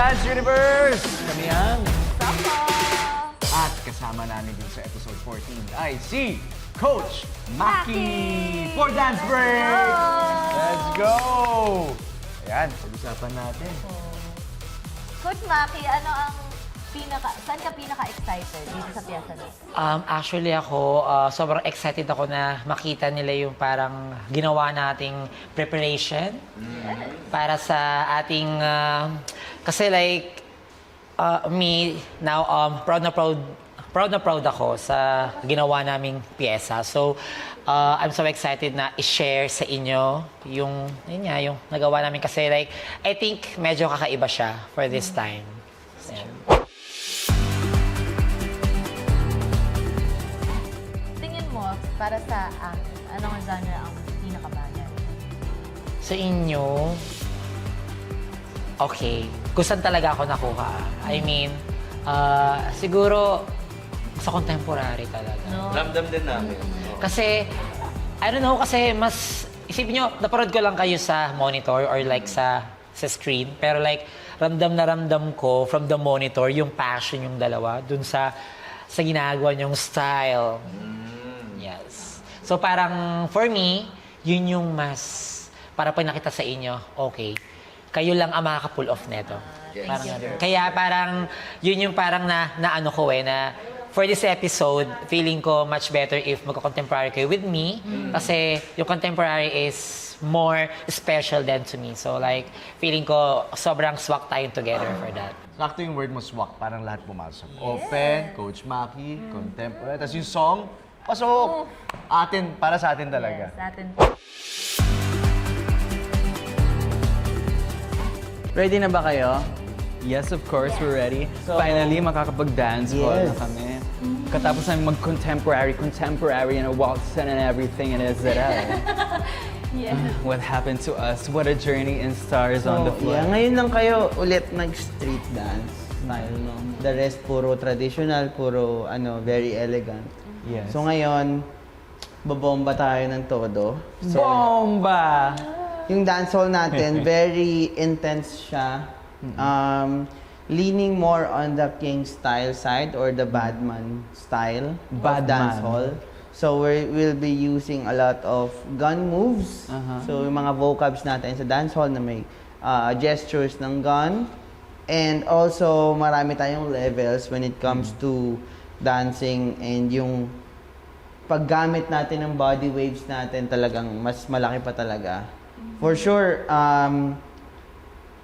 Dance Universe! Kami ang... Sako! At kasama namin din sa episode 14 ay si Coach Maki for Dance Break! Let's go! Ayan, pag-usapan natin. Coach Maki, ano ang saan ka pinaka-excited dito sa piyesa na? Actually ako, sobrang excited ako na makita nila yung parang ginawa nating preparation para sa ating, kasi like, me now, proud na proud ako sa ginawa naming piyesa. So, I'm so excited na i-share sa inyo yung nagawa namin kasi like, I think medyo kakaiba siya for this time. Ayan. Para sa anong genre ang pinakabagay? Sa inyo, okay. Kung saan talaga ako nakuha. I mean, siguro sa contemporary talaga. No? Ramdam din namin. Kasi, I don't know, kasi mas, isipin nyo, naparod ko lang kayo sa monitor or like sa screen. Pero like, ramdam na ramdam ko from the monitor yung passion yung dalawa dun sa ginagawa nyong style. Yes. So parang for me, yun yung mas para pag nakita sa inyo, okay. Kayo lang ang makaka-pull off neto. Parang kaya parang yun yung parang na ano ko na for this episode, feeling ko much better if magko-contemporary kayo with me kasi yung contemporary is more special than to me. So like, feeling ko sobrang swak tayong together for that. Sakto yung word mo, swak. Parang lahat pumasok. Open, Coach Maki, contemporary. Tapos yung song, pasok! Atin, para sa atin talaga. Yes, atin. Ready na ba kayo? Yes, of course, we're ready. So, Finally, makakapag-dance hall na kami. Katapos namin contemporary, and a waltz and everything, and Yes. what happened to us? What a journey in Stars on the Floor. Yeah, ngayon lang kayo ulit nag-street dance style, no? The rest, puro traditional, puro, very elegant. Yes. So ngayon, babomba tayo ng todo. So, Bomba! yung dancehall natin, very intense siya. Leaning more on the king style side or the badman style of Badman. dancehall. So we'll be using a lot of gun moves. So yung mga vocabs natin sa dancehall na may gestures ng gun. And also marami tayong levels when it comes to dancing and yung paggamit natin ng body waves natin talagang mas malaki pa talaga. For sure,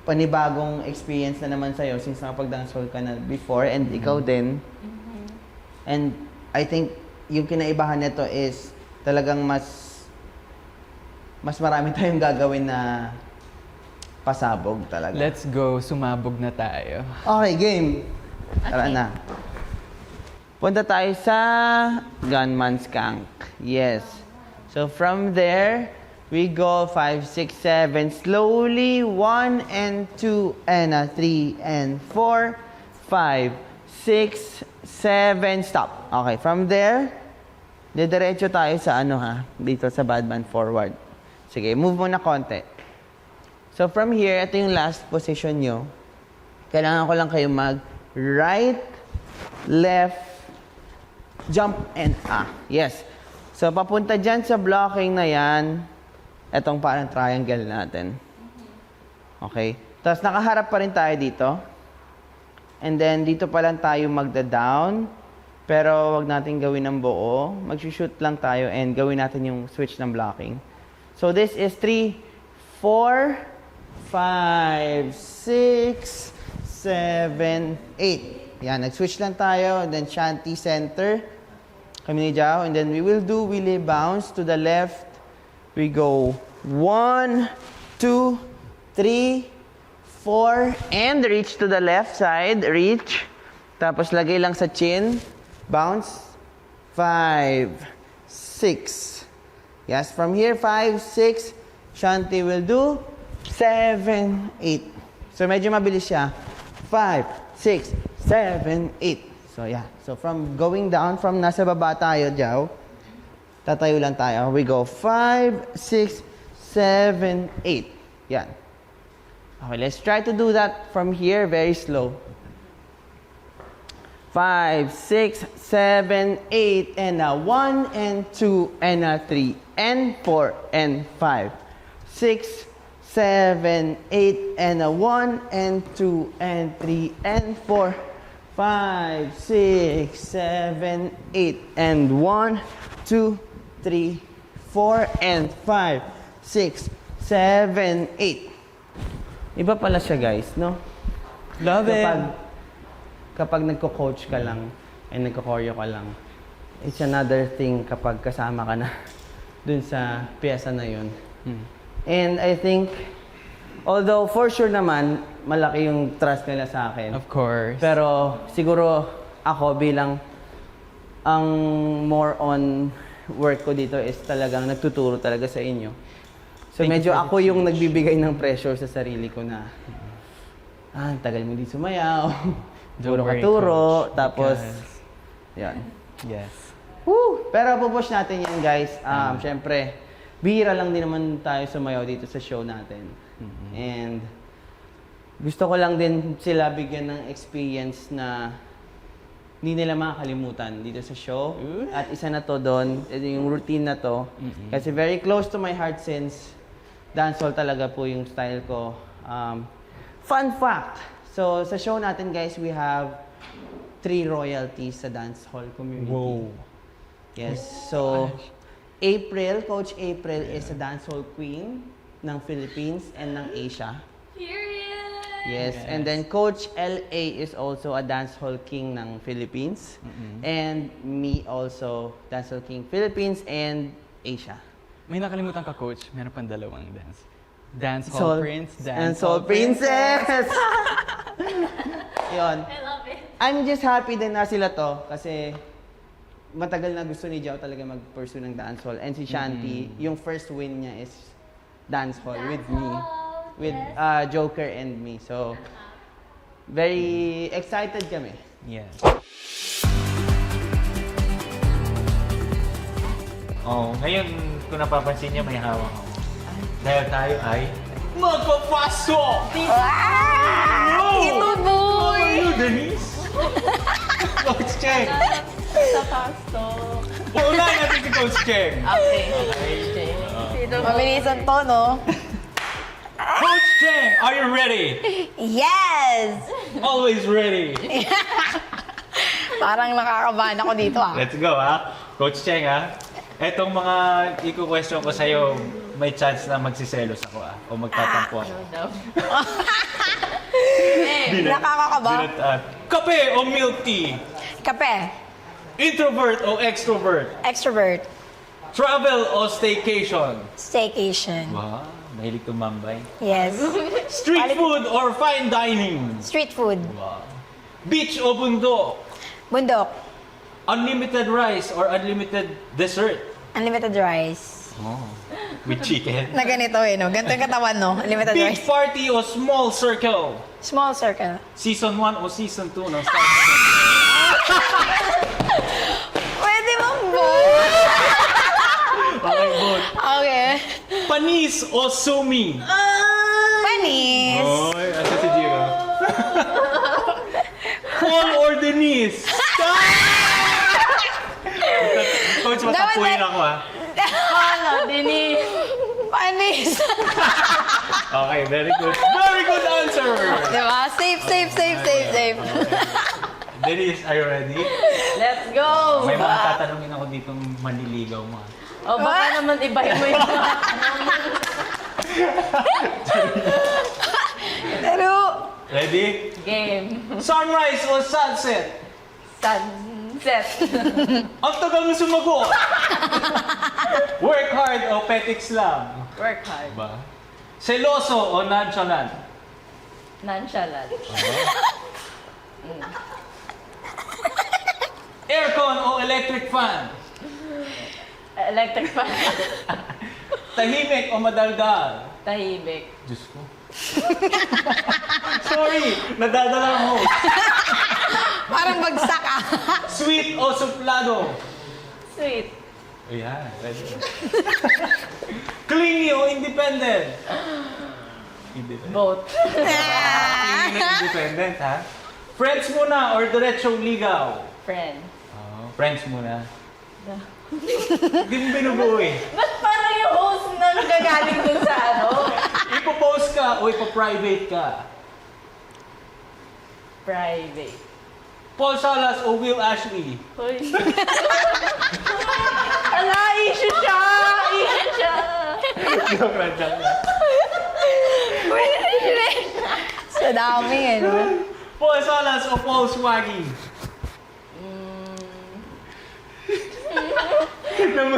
panibagong experience na naman sa'yo since nakapag-dancehall ka na before and ikaw din. And I think yung kinaibahan nito is talagang mas marami tayong gagawin na pasabog talaga. Let's go, sumabog na tayo. Okay, game. Tara na. Punta tayo sa Gunman Skank. Yes. So from there, we go 5, 6, 7, slowly, 1 and 2 and 3 and 4, 5, 6, 7, stop. Okay, from there, didiretso tayo sa dito sa Badman forward. Sige, move muna konti. So from here, ito yung last position nyo. Kailangan ko lang kayo mag right, left, jump, and yes. So papunta dyan sa blocking na yan, etong parang triangle natin. Okay? Tapos nakaharap pa rin tayo dito. And then dito pa lang tayo magda-down. Pero wag natin gawin ng buo. Mag-shoot lang tayo and gawin natin yung switch ng blocking. So this is 3, 4, 5, 6, 7, 8. Yan, nag-switch lang tayo. And then shanty center. Kami ni Jao. And then we will do wheelie bounce to the left. We go 1, 2, 3, 4, and reach to the left side. Reach. Tapos lagay lang sa chin. Bounce. 5, 6. Yes, from here, 5, 6. Shanti will do 7, 8. So medyo mabilis siya. 5, 6, 7, 8. So yeah. So from going down, from nasa baba tayo, Jao. Tatayo lang tayo. We go 5, 6, 7, 8. Yan. Okay, let's try to do that from here, very slow. 5, 6, 7, 8, and a 1, and 2, and a 3, and 4, and 5. 6, 7, 8, and a 1, and 2, and 3, and 4. 5, 6, 7, 8, and 1, 2, 3, 4, and 5, 6, 7, 8. Iba pala siya, guys, no? Love it. Kapag nagko-coach ka lang and nagko-choreo ka lang, it's another thing kapag kasama ka na dun sa piyesa na yun. And I think, although for sure naman, malaki yung trust nila sa akin. Of course. Pero siguro ako bilang ang more on work ko dito is talagang nagtuturo talaga sa inyo. So Thank you medyo for the ako yung teach. nagbibigay ng pressure sa sarili ko na tagal mo di sumayaw. Don't Puro worry, katuro, Coach, tapos because- yan. Yes. Woo! Pero pupush natin yan, guys. Syempre, bihira lang din naman tayo sumayaw dito sa show natin. And gusto ko lang din sila bigyan ng experience na hindi nila makakalimutan dito sa show. At isa na to doon, yung routine na to. Kasi very close to my heart since dancehall talaga po yung style ko. Fun fact! So, sa show natin, guys, we have 3 royalties sa dancehall community. Whoa. Yes. So, April, Coach April is a dancehall queen ng Philippines and ng Asia. Period! Yes. And then Coach LA is also a dancehall king ng Philippines. And me also, dancehall king Philippines and Asia. May nakalimutan ka, Coach. Meron pang dalawang dance. Dance Soul- Hall Prince, and Dance Soul Hall Princess! Yun. I love it. I'm just happy din na sila to kasi matagal na gusto ni Jao talaga mag-pursue ng dancehall. And si Shanti, yung first win niya is dancehall with me. With Joker and me. So, very excited kami. Yes. Oh, ngayon kung napapansin niyo may hawak ako. Dahil tayo ay magpapasok! Ito, boy! How are you, Denise? Coach Cheng! Sa pasok. Unahin natin si Coach Cheng. Okay. Mabilisan to, no? Coach Cheng, are you ready? Yes! Always ready. Parang nakakabahan ako dito, ah. Let's go, ha? Coach Cheng, ha? Etong mga i-question ko sa'yo, may chance na magsiselos ako, ha? O magtatampo ako. Nakakakaba. Binat- Kape o milk tea? Kape. Introvert o extrovert? Extrovert. Travel o staycation? Staycation. Wow, mahilig tumambay. Yes. Street food or fine dining? Street food. Wow. Beach o bundok? Bundok. Unlimited rice or unlimited dessert? Unlimited rice. Oh, with chicken. Na ganito eh, no? Ganito yung katawan, no? Unlimited Big rice. party o small circle? Small circle. Season 1 o season 2 ng Star Pwede bang both? Okay, both. Okay. Panis o sumi? Panis. Oy, asa si Jiro? Paul or Denise? Coach, matapuin ako, ha? Ano, Denise? Panis. Okay, very good. Very good answer! Diba? Safe, safe, safe, safe, safe. Denise, are you ready? Let's go! May mga tatanungin ako dito manliligaw mo. O, baka naman ibahin mo yung Pero, Ready? game. Sunrise o sunset? Sunset. Ang tagal mo sumagot! Work hard o petiks lang? Work hard. Ba? Seloso o nonchalant? Nonchalant. Aircon o electric fan? Electric fan. Tahimik o madaldal? Tahimik. Diyos ko. Sorry, nadadala mo. parang bagsak, ah. Sweet o suplado? Sweet. Ayan, ready. Clingy o independent? Independent. Both. Independent, ha? Friends muna or diretsong ligaw? Friend. Friends muna. Hindi mo binubuo eh. Ba't parang yung host na nagagaling dun sa ano? Ipo-post ka o ipo-private ka? Private. Paul Salas o Will Ashley? Hoy. Ala, issue siya! Issue siya! Joke lang, joke lang. Sa dami eh, no? Paul Salas o Paul Swaggy?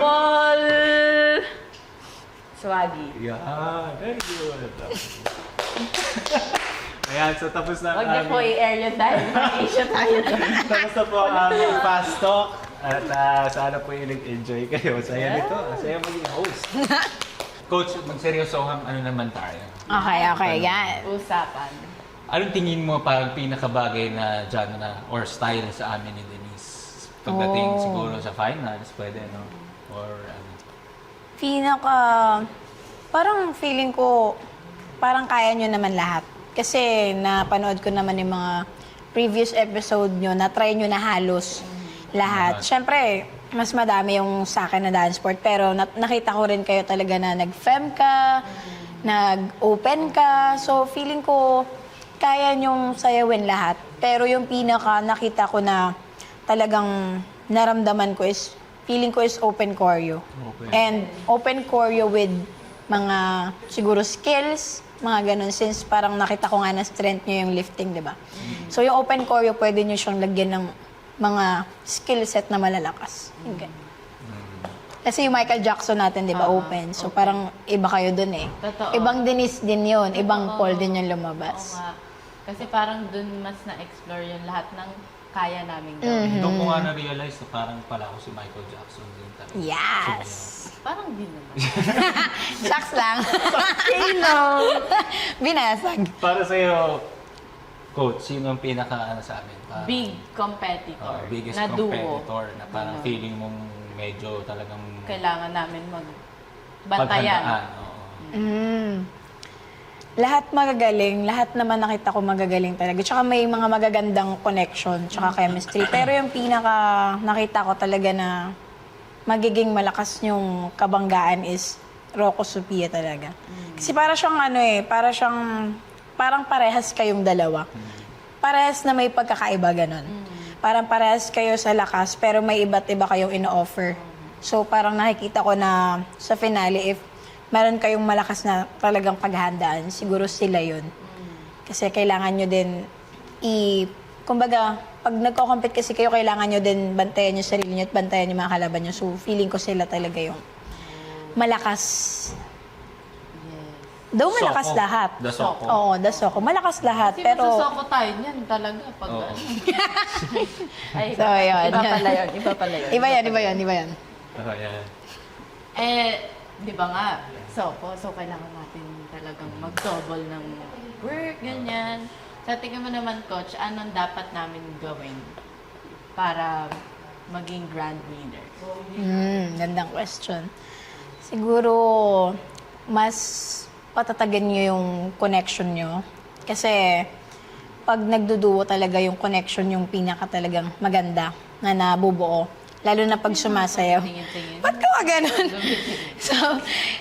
Paul... Swaggy. Yeah, very good. Ayan, so tapos na Huwag niyo po i-air yun dahil may-issue tayo doon. tapos na po ang aming fast talk. At sana po yung nag-enjoy kayo. Saya nito. Saya maging host. Coach, magseryosohang ano naman tayo. Okay, yan. Usapan. Anong tingin mo parang pinakabagay na genre or style sa amin ni Denise? Pagdating siguro sa finals, pwede, no? Or ano? Parang feeling ko, parang kaya nyo naman lahat. Kasi napanood ko naman yung mga previous episode nyo, na-try nyo na halos lahat. Siyempre, mas madami yung sa akin na dance sport, pero nakita ko rin kayo talaga na nag-fem ka, nag-open ka. So, feeling ko, kaya nyong sayawin lahat. Pero yung pinaka nakita ko na talagang naramdaman ko is, feeling ko is open choreo. And open choreo with mga siguro skills, mga ganun. Since parang nakita ko nga na strength nyo yung lifting, di ba? So yung open choreo, pwede nyo siyang lagyan ng mga skill set na malalakas. Yung ganun. Kasi yung Michael Jackson natin, di ba, open. So parang iba kayo dun eh. Totoo. Ibang Denise din yun. Ibang Paul din yung Oo lumabas. nga. Kasi parang dun mas na-explore yung lahat ng kaya namin gawin. Doon ko nga na-realize na parang pala ako si Michael Jackson din talaga. Yes! Parang di naman. Shucks lang. Sino? Binasag. Para sa'yo, Coach, sino ang pinaka sa amin? Parang, Big competitor. biggest na duo. competitor na parang Ano. feeling mong medyo talagang Kailangan namin magbantayan. paghandaan. Oo. Lahat magagaling, lahat naman nakita ko magagaling talaga. Tsaka may mga magagandang connection, tsaka chemistry. Pero yung pinaka nakita ko talaga na magiging malakas yung kabanggaan is Rocco Sophia talaga. Kasi para siyang parang parehas kayong dalawa. Parehas na may pagkakaiba ganun. Parang parehas kayo sa lakas, pero may iba't iba kayong ino-offer. So parang nakikita ko na sa finale, if meron kayong malakas na talagang paghandaan, siguro sila yun. Kasi kailangan nyo din kumbaga, pag nagko-compete kasi kayo, kailangan nyo din bantayan yung sarili nyo at bantayan yung mga kalaban nyo. So, feeling ko sila talaga yung malakas. Though malakas Soko. lahat. The Soko. Oo, the Soko. Malakas lahat, Kasi pero... masusoko tayo niyan talaga pag Oo. ano. Ay, So, yun, iba yun. pala yun. Iba pala yun. Iba yan. Oh, yeah. Di ba nga, so kailangan natin talagang mag-double ng work, ganyan. Sa tingin mo naman, Coach, anong dapat namin gawin para maging grand winner? Gandang question. Siguro, mas patatagan nyo yung connection nyo. Kasi, pag nagduduo talaga yung connection yung pinaka talagang maganda na nabubuo. Lalo na pag sumasayaw. Tingin-tingin. Ba't ka ganun? So,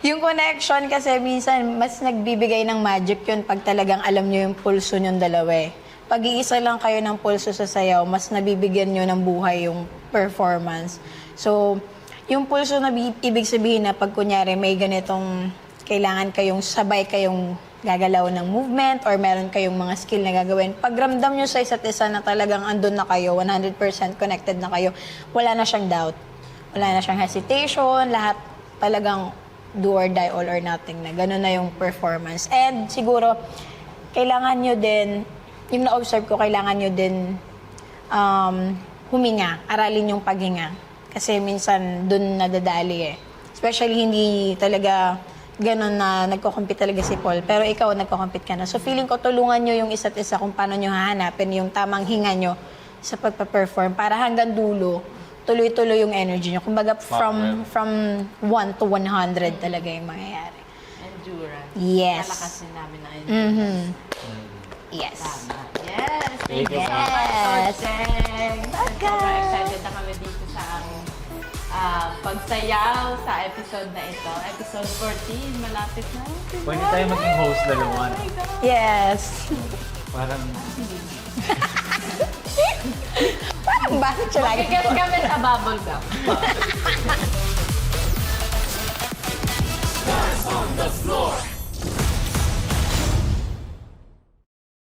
yung connection kasi minsan mas nagbibigay ng magic yun pag talagang alam nyo yung pulso nyong dalawa eh. Pag iisa lang kayo ng pulso sa sayaw, mas nabibigyan nyo ng buhay yung performance. So, yung pulso na ibig sabihin na pag kunyari may ganitong kailangan kayong sabay kayong gagalaw ng movement or meron kayong mga skill na gagawin. Pag ramdam nyo sa isa't isa na talagang andun na kayo, 100% connected na kayo, wala na siyang doubt. Wala na siyang hesitation, lahat talagang do or die, all or nothing na. Ganun na yung performance. And siguro, kailangan nyo din, yung na-observe ko, kailangan nyo din huminga, aralin yung paghinga. Kasi minsan dun nadadali eh. Especially hindi talaga ganun na nagko-compete talaga si Paul. Pero ikaw, nagko-compete ka na. So feeling ko, tulungan nyo yung isa't isa kung paano nyo hahanapin yung tamang hinga nyo sa pagpa-perform para hanggang dulo, tuloy-tuloy yung energy nyo. Kumbaga, from 1 to 100 talaga yung mangyayari. endurance. Yes. Palakasin namin ang endurance. Yes. Tama. Yes. Thank you so Yes. much, Coach Cheng. Sobrang excited na kami dito sa aming pagsayaw sa episode na ito. Episode 14. Malapit na. Pwede tayo maging host dalawa. No? Yes. Parang Parang bakit siya lagi? Magkikiss kami sa bubble gum. On the floor.